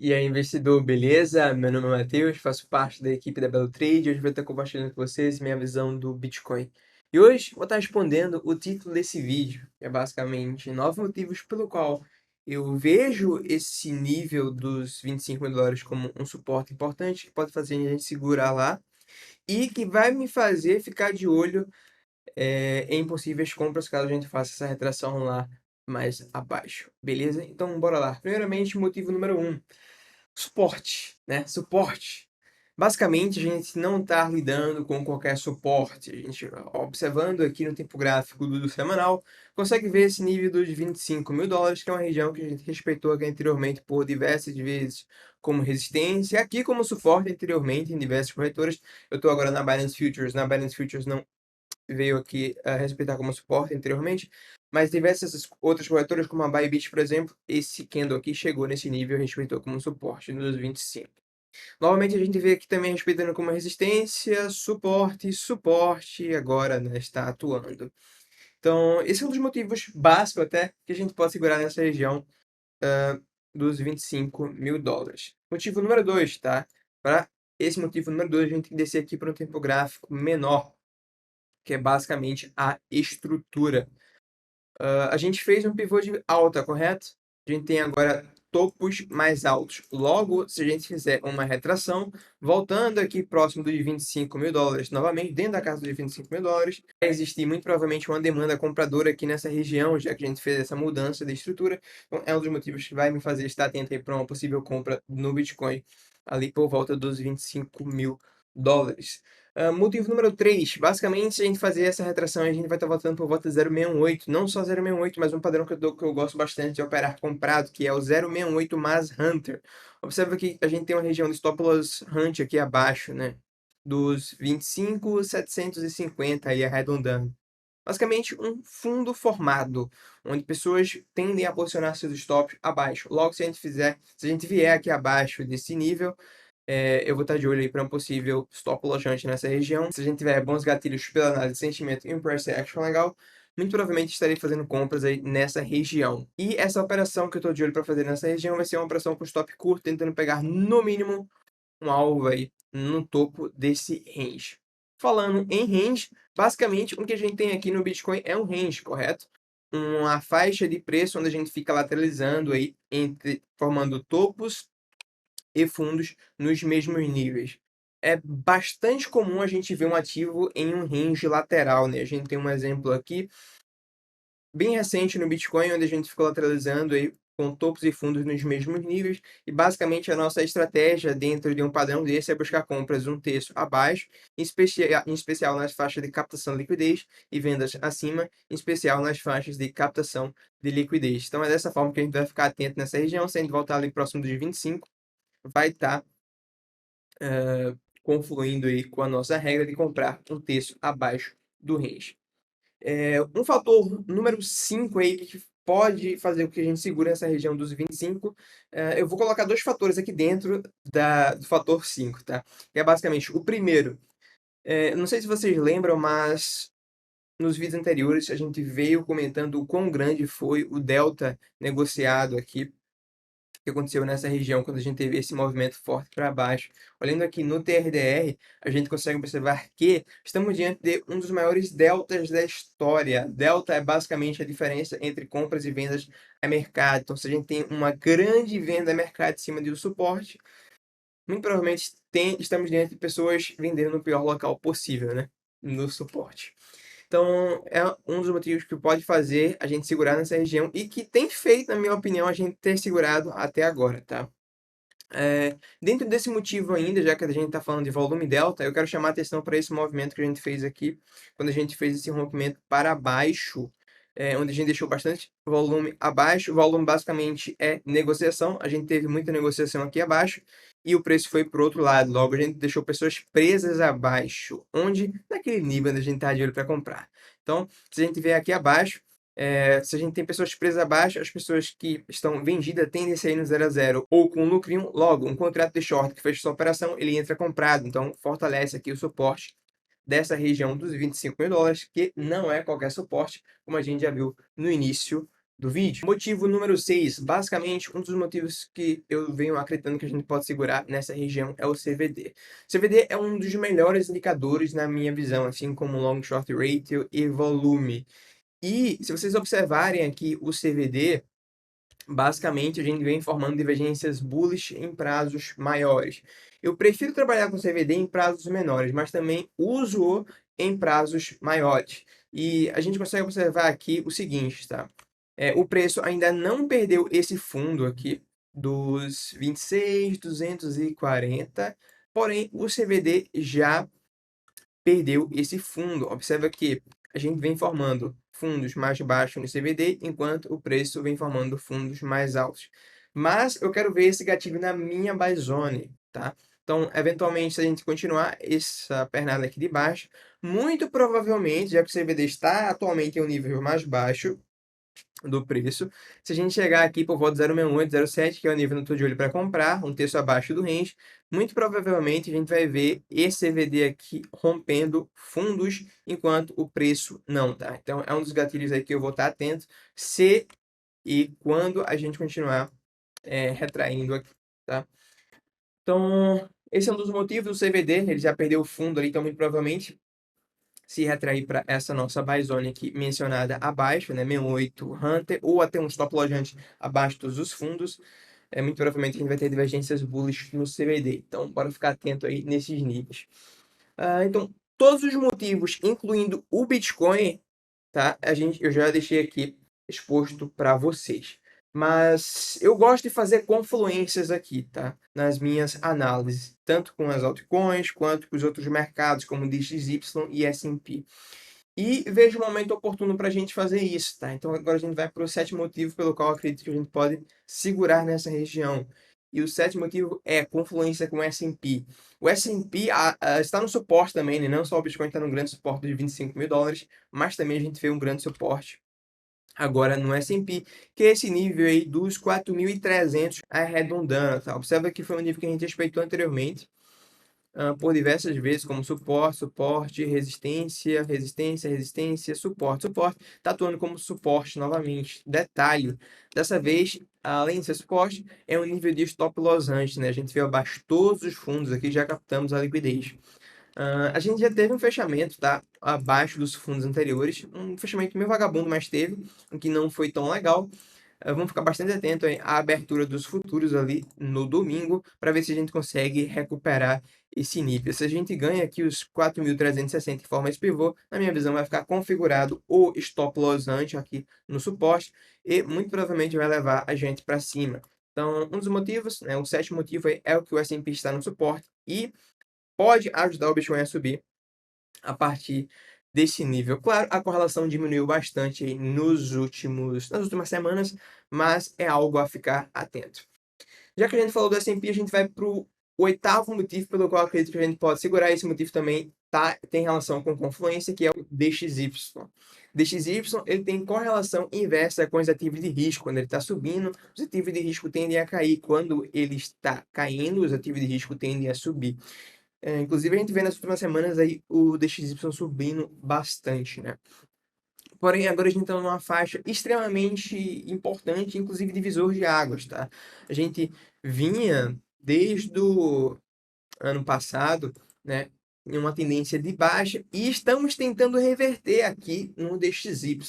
E aí, investidor, beleza? Meu nome é Matheus, faço parte da equipe da Belo Trade. Hoje vou estar compartilhando com vocês minha visão do Bitcoin. E hoje vou estar respondendo o título desse vídeo, que é basicamente 9 motivos pelo qual eu vejo esse nível dos US$ 25.000 como um suporte importante, que pode fazer a gente segurar lá e que vai me fazer ficar de olho em possíveis compras caso a gente faça essa retração lá mais abaixo, beleza? Então, bora lá. Primeiramente, motivo número 1. Suporte, né? Suporte. Basicamente, a gente não está lidando com qualquer suporte. A gente, observando aqui no tempo gráfico do semanal, consegue ver esse nível dos US$ 25.000, que é uma região que a gente respeitou aqui anteriormente por diversas vezes como resistência, aqui como suporte anteriormente em diversas corretoras. Eu estou agora na Binance Futures. Na Binance Futures não veio aqui a respeitar como suporte anteriormente, mas diversas outras corretoras, como a Bybit, por exemplo, esse candle aqui chegou nesse nível e respeitou como suporte nos 25. Novamente, a gente vê aqui também respeitando como resistência, suporte, suporte, agora, né, está atuando. Então, esse é um dos motivos básicos até que a gente pode segurar nessa região dos US$ 25.000. Motivo número 2, tá? Para esse motivo número 2, a gente tem que descer aqui para um tempo gráfico menor, que é basicamente a estrutura. A gente fez um pivô de alta, correto? A gente tem agora topos mais altos. Logo, se a gente fizer uma retração, voltando aqui próximo dos US$ 25.000, novamente dentro da casa dos US$ 25.000, vai existir muito provavelmente uma demanda compradora aqui nessa região, já que a gente fez essa mudança de estrutura. Então, é um dos motivos que vai me fazer estar atento aí para uma possível compra no Bitcoin, ali por volta dos US$ 25.000. Motivo número 3, basicamente, se a gente fazer essa retração, a gente vai estar voltando por volta de 0,618, não só 0,618, mas um padrão que eu gosto bastante de operar comprado, que é o 0,618 mais Hunter. Observa que a gente tem uma região de stop loss Hunter aqui abaixo, né, dos 25.750 aí arredondando. Basicamente, um fundo formado, onde pessoas tendem a posicionar seus stops abaixo. Logo, se a gente vier aqui abaixo desse nível, eu vou estar de olho aí para um possível stop lojante nessa região. Se a gente tiver bons gatilhos pela análise de sentimento e um price action legal, muito provavelmente estarei fazendo compras aí nessa região. E essa operação que eu estou de olho para fazer nessa região vai ser uma operação com stop curto, tentando pegar no mínimo um alvo aí no topo desse range. Falando em range, basicamente o que a gente tem aqui no Bitcoin é um range, correto? Uma faixa de preço onde a gente fica lateralizando aí, formando topos e fundos nos mesmos níveis. É bastante comum a gente ver um ativo em um range lateral, né? A gente tem um exemplo aqui bem recente no Bitcoin, onde a gente ficou lateralizando aí com topos e fundos nos mesmos níveis, e basicamente a nossa estratégia dentro de um padrão desse é buscar compras um terço abaixo, em especial nas faixas de captação de liquidez, e vendas acima, em especial nas faixas de captação de liquidez. Então é dessa forma que a gente vai ficar atento nessa região, se a gente voltar ali próximo dos 25, vai estar confluindo aí com a nossa regra de comprar um terço abaixo do range. Um fator número 5 aí que pode fazer com que a gente segure essa região dos 25, eu vou colocar dois fatores aqui dentro do fator 5, tá? Que é basicamente o primeiro, não sei se vocês lembram, mas nos vídeos anteriores a gente veio comentando o quão grande foi o delta negociado aqui que aconteceu nessa região quando a gente teve esse movimento forte para baixo. Olhando aqui no TRDR, a gente consegue observar que estamos diante de um dos maiores deltas da história. Delta é basicamente a diferença entre compras e vendas a mercado. Então, se a gente tem uma grande venda a mercado em cima do suporte, muito provavelmente estamos diante de pessoas vendendo no pior local possível, né? No suporte. Então, é um dos motivos que pode fazer a gente segurar nessa região e que tem feito, na minha opinião, a gente ter segurado até agora, tá? Dentro desse motivo ainda, já que a gente está falando de volume delta, eu quero chamar a atenção para esse movimento que a gente fez aqui, quando a gente fez esse rompimento para baixo, onde a gente deixou bastante volume abaixo. O volume basicamente é negociação, a gente teve muita negociação aqui abaixo e o preço foi para o outro lado. Logo, a gente deixou pessoas presas abaixo, onde naquele nível onde a gente está de olho para comprar. Então, se a gente vier aqui abaixo, se a gente tem pessoas presas abaixo, as pessoas que estão vendidas tendem a sair no 0 a 0 ou com lucrinho. Logo, um contrato de short que fecha sua operação, ele entra comprado. Então, fortalece aqui o suporte dessa região dos US$ 25.000, que não é qualquer suporte, como a gente já viu no início do vídeo. Motivo número 6, basicamente, um dos motivos que eu venho acreditando que a gente pode segurar nessa região é o CVD. CVD é um dos melhores indicadores na minha visão, assim como Long Short Ratio e volume. E se vocês observarem aqui o CVD, basicamente a gente vem formando divergências bullish em prazos maiores. Eu prefiro trabalhar com CVD em prazos menores, mas também uso-o em prazos maiores. E a gente consegue observar aqui o seguinte, tá? O preço ainda não perdeu esse fundo aqui dos 26.240, porém o CVD já perdeu esse fundo. Observa que a gente vem formando fundos mais baixos no CVD, enquanto o preço vem formando fundos mais altos. Mas eu quero ver esse gatilho na minha buy zone, tá? Então, eventualmente, se a gente continuar essa pernada aqui de baixo, muito provavelmente, já que o CVD está atualmente em um nível mais baixo do preço. Se a gente chegar aqui por volta de 0,68, 0,7, que é o nível que eu estou de olho para comprar, um terço abaixo do range, muito provavelmente a gente vai ver esse CVD aqui rompendo fundos, enquanto o preço não, tá? Então é um dos gatilhos aí que eu vou estar atento se e quando a gente continuar retraindo aqui, tá? Então, esse é um dos motivos do CVD, ele já perdeu o fundo ali, então muito provavelmente se retrair para essa nossa buy zone aqui mencionada abaixo, né, 68 Hunter, ou até um stop loss antes abaixo dos fundos, muito provavelmente a gente vai ter divergências bullish no CVD. Então, bora ficar atento aí nesses níveis. Então, todos os motivos, incluindo o Bitcoin, tá? Eu já deixei aqui exposto para vocês. Mas eu gosto de fazer confluências aqui, tá? Nas minhas análises, tanto com as altcoins quanto com os outros mercados, como DXY e S&P. E vejo o momento oportuno para a gente fazer isso, tá? Então agora a gente vai para o sétimo motivo pelo qual eu acredito que a gente pode segurar nessa região. E o sétimo motivo é confluência com o S&P. O S&P está no suporte também, né? Não só o Bitcoin está no grande suporte de $25.000, mas também a gente vê um grande suporte agora no S&P, que é esse nível aí dos 4.300 arredondando, tá? Observa que foi um nível que a gente respeitou anteriormente, por diversas vezes, como suporte, suporte, resistência, resistência, resistência, suporte. Suporte está atuando como suporte novamente. Detalhe, dessa vez, além de ser suporte, é um nível de stop loss antes, né? A gente viu abaixo todos os fundos aqui, já captamos a liquidez. A gente já teve um fechamento, tá? Abaixo dos fundos anteriores. Um fechamento meio vagabundo, mas teve, o que não foi tão legal. Vamos ficar bastante atento à abertura dos futuros ali no domingo, para ver se a gente consegue recuperar esse nível. Se a gente ganha aqui os 4.360 em forma de pivô, na minha visão vai ficar configurado o stop loss antes aqui no suporte e muito provavelmente vai levar a gente para cima. Então, um dos motivos, né, o sétimo motivo é o que o S&P está no suporte e pode ajudar o Bitcoin a subir a partir desse nível. Claro, a correlação diminuiu bastante aí nas últimas semanas, mas é algo a ficar atento. Já que a gente falou do S&P, a gente vai para o oitavo motivo pelo qual eu acredito que a gente pode segurar. Esse motivo também tem relação com confluência, que é o DXY. DXY ele tem correlação inversa com os ativos de risco. Quando ele está subindo, os ativos de risco tendem a cair. Quando ele está caindo, os ativos de risco tendem a subir. Inclusive, a gente vê nas últimas semanas aí o DXY subindo bastante, né? Porém, agora a gente está numa faixa extremamente importante, inclusive divisor de águas, tá? A gente vinha desde o ano passado, né, em uma tendência de baixa e estamos tentando reverter aqui no DXY.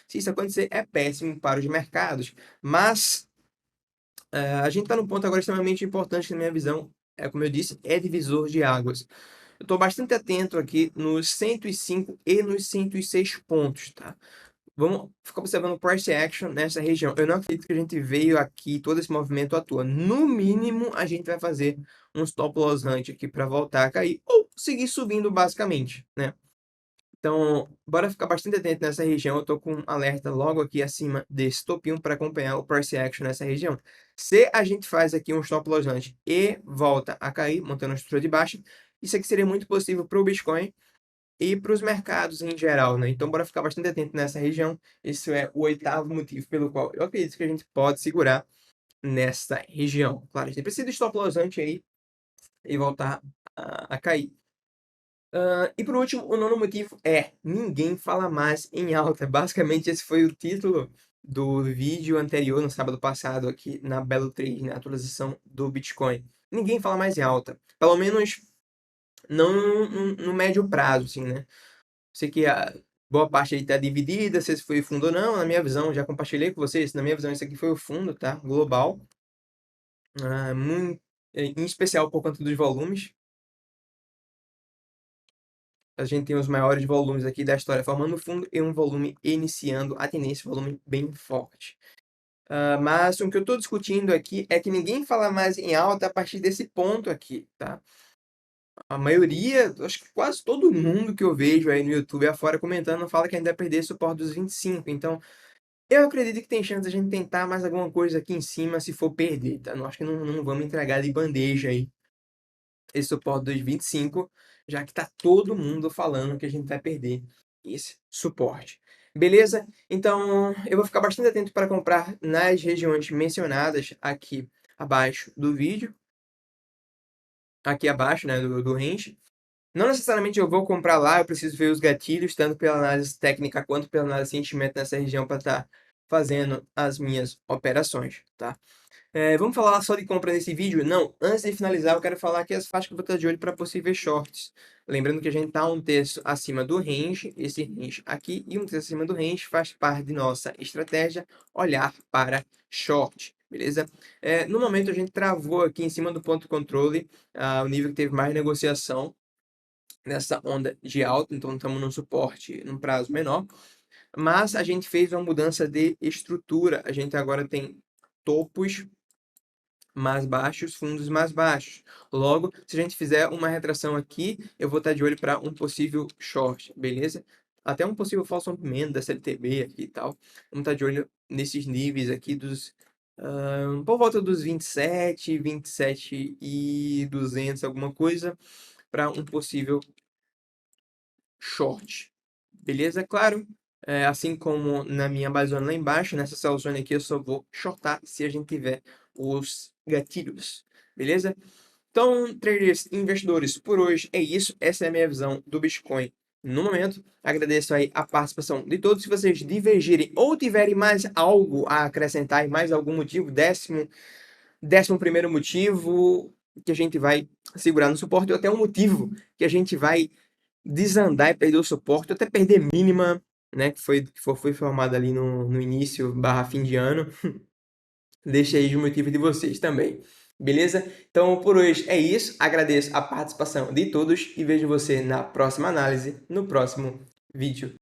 Se isso acontecer, é péssimo para os mercados, mas a gente está num ponto agora extremamente importante na minha visão, como eu disse, é divisor de águas. Eu estou bastante atento aqui nos 105 e nos 106 pontos, tá? Vamos ficar observando o price action nessa região. Eu não acredito que a gente veio aqui, todo esse movimento à toa. No mínimo, a gente vai fazer um stop loss hunt aqui para voltar a cair ou seguir subindo basicamente, né? Então, bora ficar bastante atento nessa região. Eu estou com um alerta logo aqui acima desse topinho para acompanhar o price action nessa região. Se a gente faz aqui um stop loss hunt e volta a cair, montando a estrutura de baixa, isso aqui seria muito possível para o Bitcoin e para os mercados em geral, né? Então, bora ficar bastante atento nessa região. Esse é o oitavo motivo pelo qual eu acredito que a gente pode segurar nessa região. Claro, a gente precisa de stop loss antes aí e voltar a cair. E por último, o nono motivo é ninguém fala mais em alta. Basicamente, esse foi o título do vídeo anterior, no sábado passado, aqui na Belo Trade, na atualização do Bitcoin. Ninguém fala mais em alta. Pelo menos não no médio prazo, assim, né? Sei que a boa parte aí está dividida, se esse foi o fundo ou não. Na minha visão, já compartilhei com vocês, na minha visão, esse aqui foi o fundo, tá? Global. Muito, em especial por conta dos volumes. A gente tem os maiores volumes aqui da história formando o fundo e um volume iniciando a tendência, um volume bem forte. Mas o que eu estou discutindo aqui é que ninguém fala mais em alta a partir desse ponto aqui, tá? A maioria, acho que quase todo mundo que eu vejo aí no YouTube afora comentando fala que ainda vai perder suporte dos 25. Então, eu acredito que tem chance de a gente tentar mais alguma coisa aqui em cima se for perder, tá? Não acho que não vamos entregar de bandeja aí esse suporte dos 25, já que tá todo mundo falando que a gente vai perder esse suporte. Beleza? Então, eu vou ficar bastante atento para comprar nas regiões mencionadas aqui abaixo do vídeo. Aqui abaixo, né, do range. Não necessariamente eu vou comprar lá, eu preciso ver os gatilhos, tanto pela análise técnica quanto pela análise de sentimento nessa região para estar fazendo as minhas operações, tá? Vamos falar só de compra nesse vídeo? Não, antes de finalizar eu quero falar aqui as faixas que eu vou estar de olho para possíveis shorts. Lembrando que a gente está um terço acima do range, esse range aqui, e um terço acima do range faz parte de nossa estratégia olhar para short, beleza? No momento a gente travou aqui em cima do ponto de controle, o nível que teve mais negociação nessa onda de alta, então estamos num suporte num prazo menor, mas a gente fez uma mudança de estrutura, a gente agora tem topos mais baixos, fundos mais baixos. Logo, se a gente fizer uma retração aqui, eu vou estar de olho para um possível short, beleza? Até um possível falso rompimento da CLTB aqui e tal. Vamos estar de olho nesses níveis aqui dos... por volta dos 27, 27 e 200, alguma coisa, para um possível short. Beleza? Claro, assim como na minha buy zone lá embaixo, nessa sell zone aqui eu só vou shortar se a gente tiver os gatilhos. Beleza? Então, traders, investidores, por hoje é isso. Essa é a minha visão do Bitcoin no momento. Agradeço aí a participação de todos. Se vocês divergirem ou tiverem mais algo a acrescentar, mais algum motivo, décimo primeiro motivo que a gente vai segurar no suporte, ou até um motivo que a gente vai desandar e perder o suporte, ou até perder mínima, né, foi formada ali no início, barra fim de ano. Deixa aí os motivos de vocês também. Beleza? Então, por hoje é isso. Agradeço a participação de todos e vejo você na próxima análise, no próximo vídeo.